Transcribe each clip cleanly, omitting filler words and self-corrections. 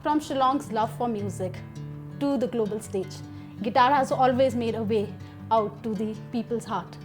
From Shillong's love for music to the global stage, guitar has always made a way out to the people's heart.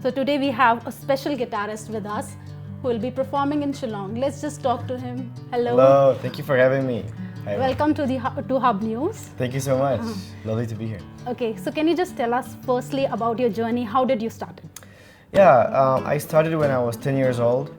So today we have a special guitarist with us who will be performing in Shillong. Let's just talk to him. Hello. Hello, thank you for having me. Hi. Welcome to the Hub News. Thank you so much. Lovely to be here. Okay, so can you just tell us firstly about your journey? How did you start it? Yeah, I started when I was 10 years old,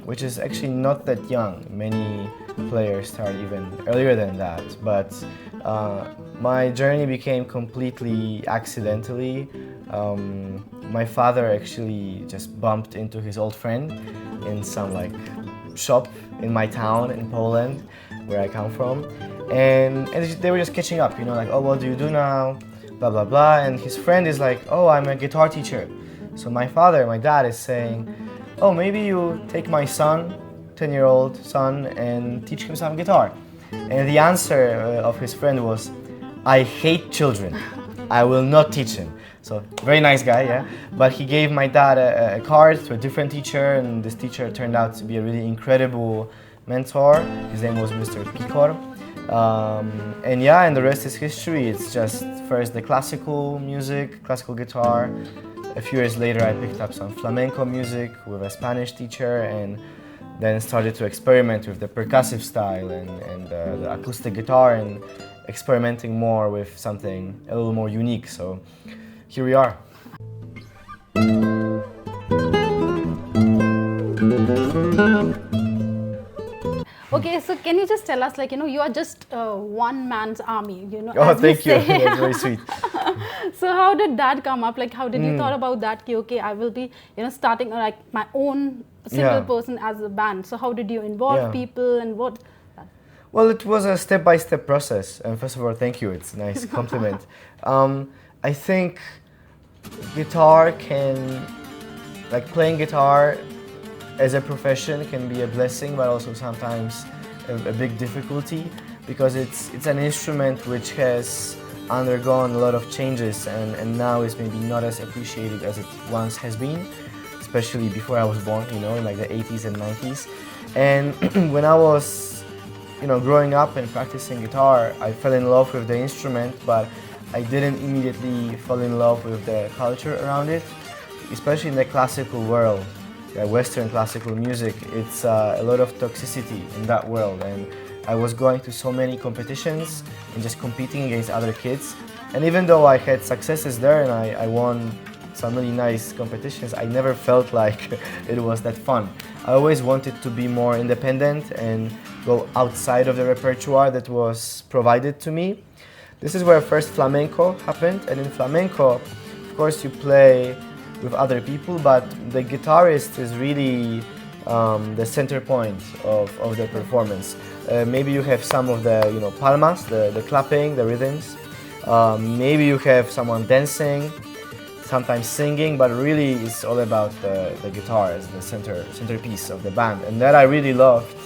which is actually not that young. Many players start even earlier than that. But my journey became completely accidentally. My father actually just bumped into his old friend in some shop in my town in Poland, where I come from, and they were just catching up, oh, what do you do now, blah blah blah, and his friend is like, oh, I'm a guitar teacher. So my dad is saying, oh, maybe you take my son, 10-year-old son, and teach him some guitar. And the answer of his friend was, I hate children, I will not teach him. So very nice guy, yeah. But he gave my dad a card to a different teacher, and this teacher turned out to be a really incredible mentor. His name was Mr. Pikor. And the rest is history. It's just first the classical music, classical guitar. A few years later I picked up some flamenco music with a Spanish teacher, and then started to experiment with the percussive style and the acoustic guitar, and experimenting more with something a little more unique. So here we are. Okay, so can you just tell us, you are just one man's army, Oh, as we thank you. say. That's very sweet. So how did that come up? How did you thought about that? Okay, I will be, starting my own single person as a band. So how did you involve people and what? Well, it was a step-by-step process. And first of all, thank you. It's a nice compliment. I think guitar playing guitar as a profession can be a blessing, but also sometimes a big difficulty, because it's an instrument which has undergone a lot of changes, and now is maybe not as appreciated as it once has been, especially before I was born, in the 80s and 90s. And when I was growing up and practicing guitar, I fell in love with the instrument, but I didn't immediately fall in love with the culture around it, especially in the classical world. Western classical music, it's a lot of toxicity in that world, and I was going to so many competitions and just competing against other kids, and even though I had successes there and I won some really nice competitions, I never felt like it was that fun. I always wanted to be more independent and go outside of the repertoire that was provided to me. This is where first flamenco happened, and in flamenco, of course, you play with other people, but the guitarist is really the center point of the performance. Maybe you have some of the palmas, the clapping, the rhythms. Maybe you have someone dancing, sometimes singing, but really it's all about the guitar as the centerpiece of the band, and that I really loved.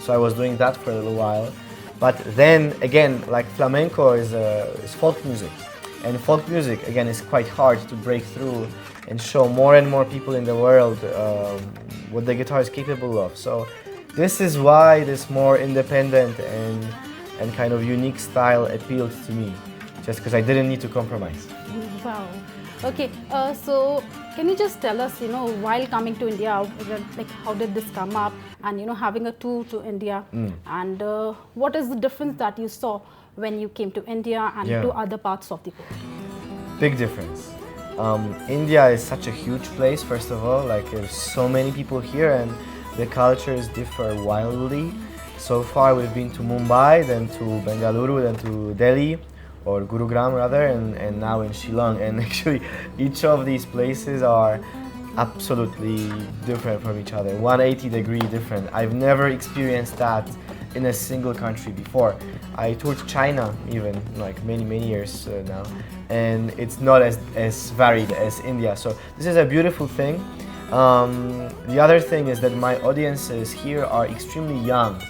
So I was doing that for a little while. But then again, flamenco is folk music. And folk music, again, is quite hard to break through and show more and more people in the world what the guitar is capable of. So this is why this more independent and kind of unique style appealed to me, just because I didn't need to compromise. Wow. Okay, so can you just tell us, while coming to India, how did this come up, and having a tour to India, and what is the difference that you saw when you came to India and to other parts of the world? Big difference. India is such a huge place, first of all, there's so many people here, and the cultures differ wildly. So far we've been to Mumbai, then to Bengaluru, then to Delhi, or Gurugram rather, and now in Shillong. And actually each of these places are absolutely different from each other, 180-degree different. I've never experienced that in a single country before. I toured China even many years now, and it's not as varied as India. So this is a beautiful thing. The other thing is that my audiences here are extremely young.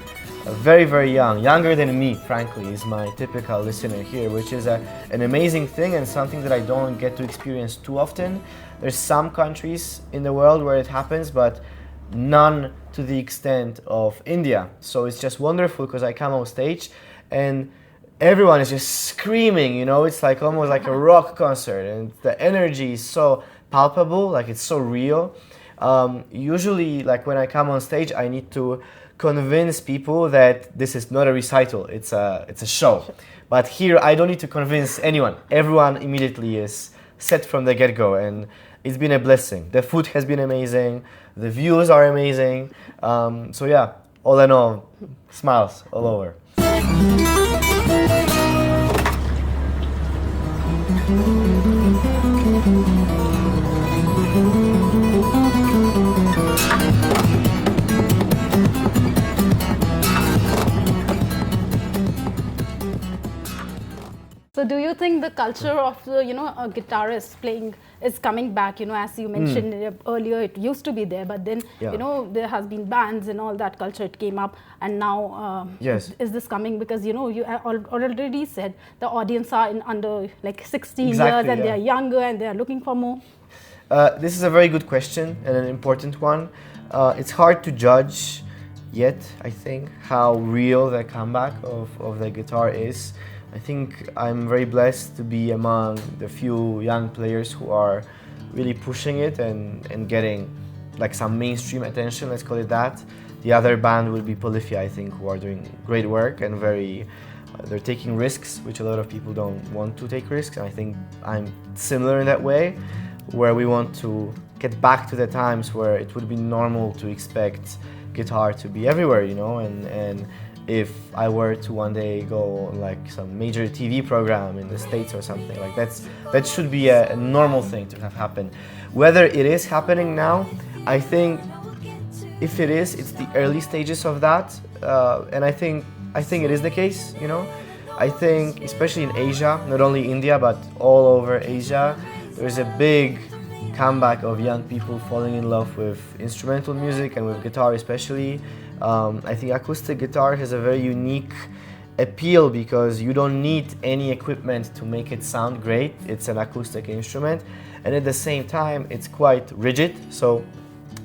Very young, younger than me, frankly, is my typical listener here, which is an amazing thing and something that I don't get to experience too often. There's some countries in the world where it happens, but none to the extent of India. So it's just wonderful because I come on stage and everyone is just screaming, you know, it's like almost like a rock concert, and the energy is so palpable, like it's so real. Usually, like when I come on stage, I need to convince people that this is not a recital, it's a show. But here I don't need to convince anyone. Everyone immediately is set from the get-go, and it's been a blessing. The food has been amazing, the views are amazing. So yeah, all in all, smiles all over. So do you think the culture of the, a guitarist playing is coming back? You know, as you mentioned earlier, it used to be there, but then, there has been bands and all that culture, it came up, and now Yes. is this coming? Because, you already said the audience are under like 16 Exactly, years and yeah. they are younger and they are looking for more. This is a very good question and an important one. It's hard to judge yet, I think, how real the comeback of the guitar is. I think I'm very blessed to be among the few young players who are really pushing it and getting like some mainstream attention, let's call it that. The other band will be Polyphia, I think, who are doing great work and they're taking risks, which a lot of people don't want to take risks. And I think I'm similar in that way, where we want to get back to the times where it would be normal to expect guitar to be everywhere, you know, and if I were to one day go on like some major TV program in the States or something, like that should be a normal thing to have happen. Whether it is happening now, I think if it is, it's the early stages of that, and I think it is the case, you know. I think especially in Asia, not only India but all over Asia, there's a big comeback of young people falling in love with instrumental music and with guitar especially. I think acoustic guitar has a very unique appeal because you don't need any equipment to make it sound great. It's an acoustic instrument, and at the same time it's quite rigid, so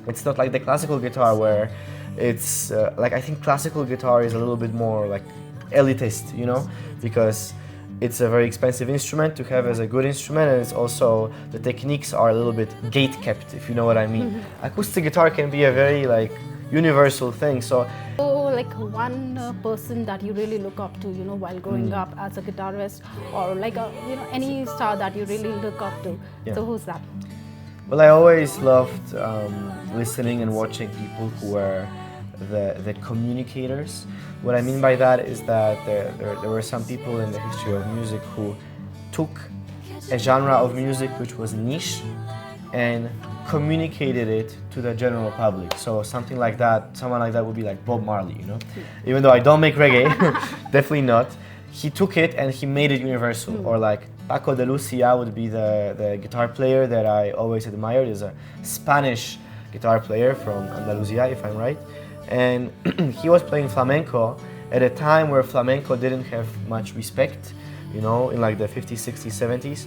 it's not like the classical guitar where it's like, I think classical guitar is a little bit more like elitist, you know, because it's a very expensive instrument to have as a good instrument, and it's also, the techniques are a little bit gate-kept, if you know what I mean. Acoustic guitar can be a very like universal thing. So like one person that you really look up to, while growing up as a guitarist, or like any star that you really look up to. Yeah. So who's that? Well, I always loved listening and watching people who were the communicators. What I mean by that is that there were some people in the history of music who took a genre of music which was niche and communicated it to the general public. So someone like that would be like Bob Marley, you know? Even though I don't make reggae, definitely not. He took it and he made it universal. Or like Paco de Lucia would be the guitar player that I always admired. Is a Spanish guitar player from Andalusia, if I'm right. And he was playing flamenco at a time where flamenco didn't have much respect, you know, in like the 50s, 60s, 70s.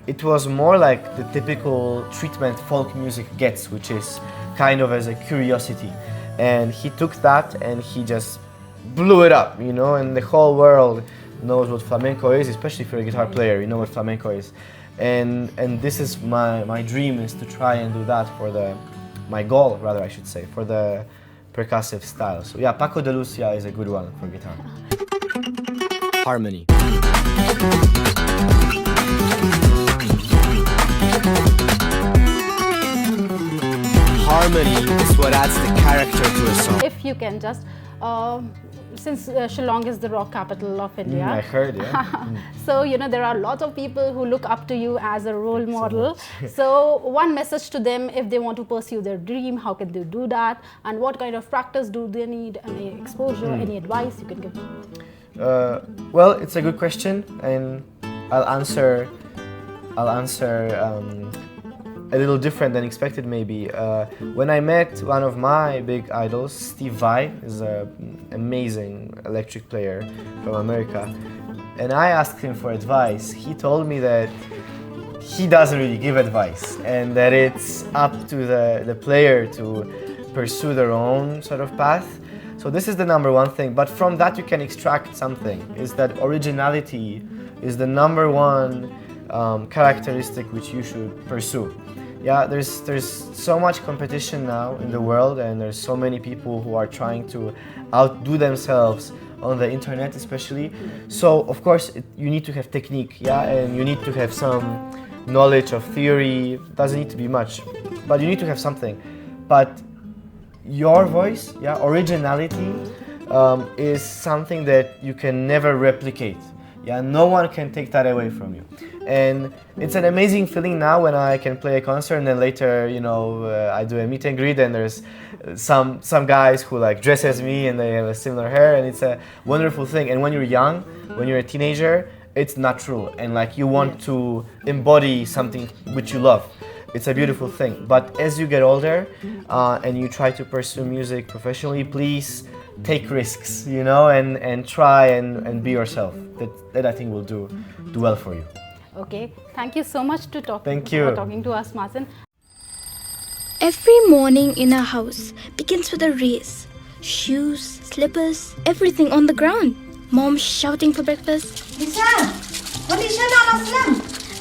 It was more like the typical treatment folk music gets, which is kind of as a curiosity. And he took that and he just blew it up, you know, and the whole world knows what flamenco is, especially if you're a guitar player, you know what flamenco is. And this is my dream, is to try and do that my goal, rather I should say, for the percussive style. So yeah, Paco de Lucia is a good one for guitar. Harmony. Harmony is what adds the character to a song. If you can just, since Shillong is the rock capital of India. I heard, yeah. So, there are lots of people who look up to you as a role model. So, one message to them, if they want to pursue their dream, how can they do that? And what kind of practice do they need? Any exposure, any advice you can give them? Well, it's a good question, and I'll answer a little different than expected maybe. When I met one of my big idols, Steve Vai, is an amazing electric player from America, and I asked him for advice. He told me that he doesn't really give advice and that it's up to the player to pursue their own sort of path. So this is the number one thing, but from that you can extract something, is that originality is the number one characteristic which you should pursue. Yeah, there's so much competition now in the world, and there's so many people who are trying to outdo themselves on the internet especially. So of course you need to have technique, yeah, and you need to have some knowledge of theory. Doesn't need to be much, but you need to have something. But your voice, yeah, originality is something that you can never replicate. Yeah, no one can take that away from you. And it's an amazing feeling now when I can play a concert and then later, you know, I do a meet and greet and there's some guys who like dress as me and they have a similar hair, and it's a wonderful thing. And when you're young, when you're a teenager, it's natural and like you want to embody something which you love. It's a beautiful thing. But as you get older and you try to pursue music professionally, please take risks, you know, and try and be yourself. That I think will do well for you. Okay, thank you so much for talking to us, Marcin. Every morning in our house begins with a race. Shoes, slippers, everything on the ground. Mom shouting for breakfast.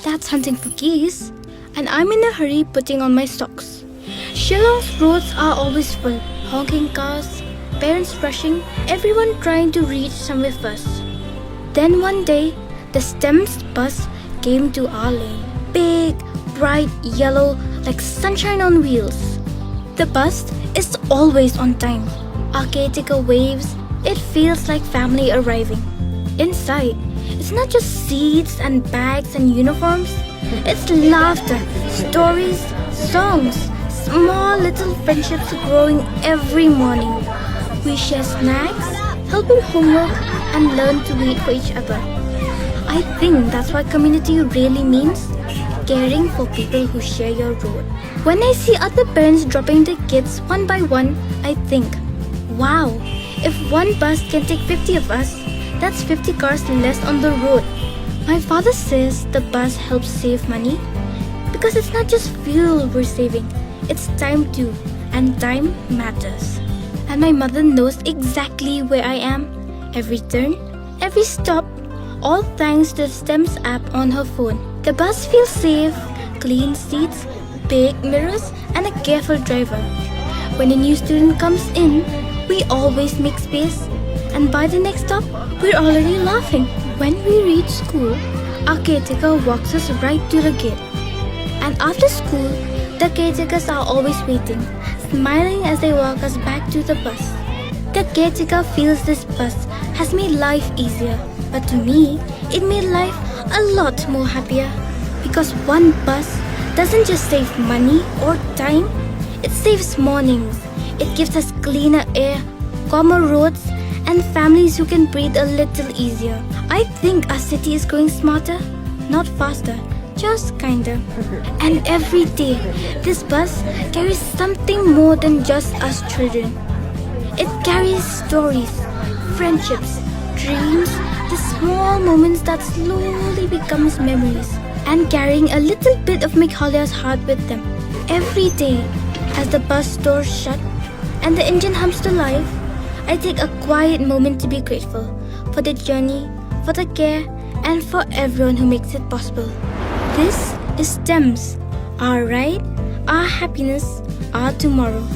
That's hunting for geese. And I'm in a hurry putting on my socks. Shillong's roads are always full. Honking cars, parents rushing, everyone trying to reach somewhere first. Then one day, the STEM's bus came to our lane. Big, bright yellow, like sunshine on wheels. The bus is always on time. Our caretaker waves. It feels like family arriving. Inside, it's not just seats and bags and uniforms. It's laughter, stories, songs, small little friendships growing every morning. We share snacks, help in homework, and learn to wait for each other. I think that's what community really means. Caring for people who share your road. When I see other parents dropping their kids one by one, I think, wow, if one bus can take 50 of us, that's 50 cars less on the road. My father says the bus helps save money because it's not just fuel we're saving, it's time too, and time matters. And my mother knows exactly where I am, every turn, every stop, all thanks to the STEM's app on her phone. The bus feels safe, clean seats, big mirrors, and a careful driver. When a new student comes in, we always make space, and by the next stop, we're already laughing. When we reach school, our caretaker walks us right to the gate. And after school, the caretakers are always waiting, smiling as they walk us back to the bus. The caretaker feels this bus has made life easier, but to me, it made life a lot more happier. Because one bus doesn't just save money or time, it saves mornings. It gives us cleaner air, calmer roads, and families who can breathe a little easier. I think our city is growing smarter, not faster, just kinder. And every day, this bus carries something more than just us children. It carries stories, friendships, dreams, the small moments that slowly becomes memories, and carrying a little bit of Meghalaya's heart with them. Every day, as the bus doors shut and the engine hums to life, I take a quiet moment to be grateful for the journey, for the care, and for everyone who makes it possible. This is STEMS, our ride, our happiness, our tomorrow.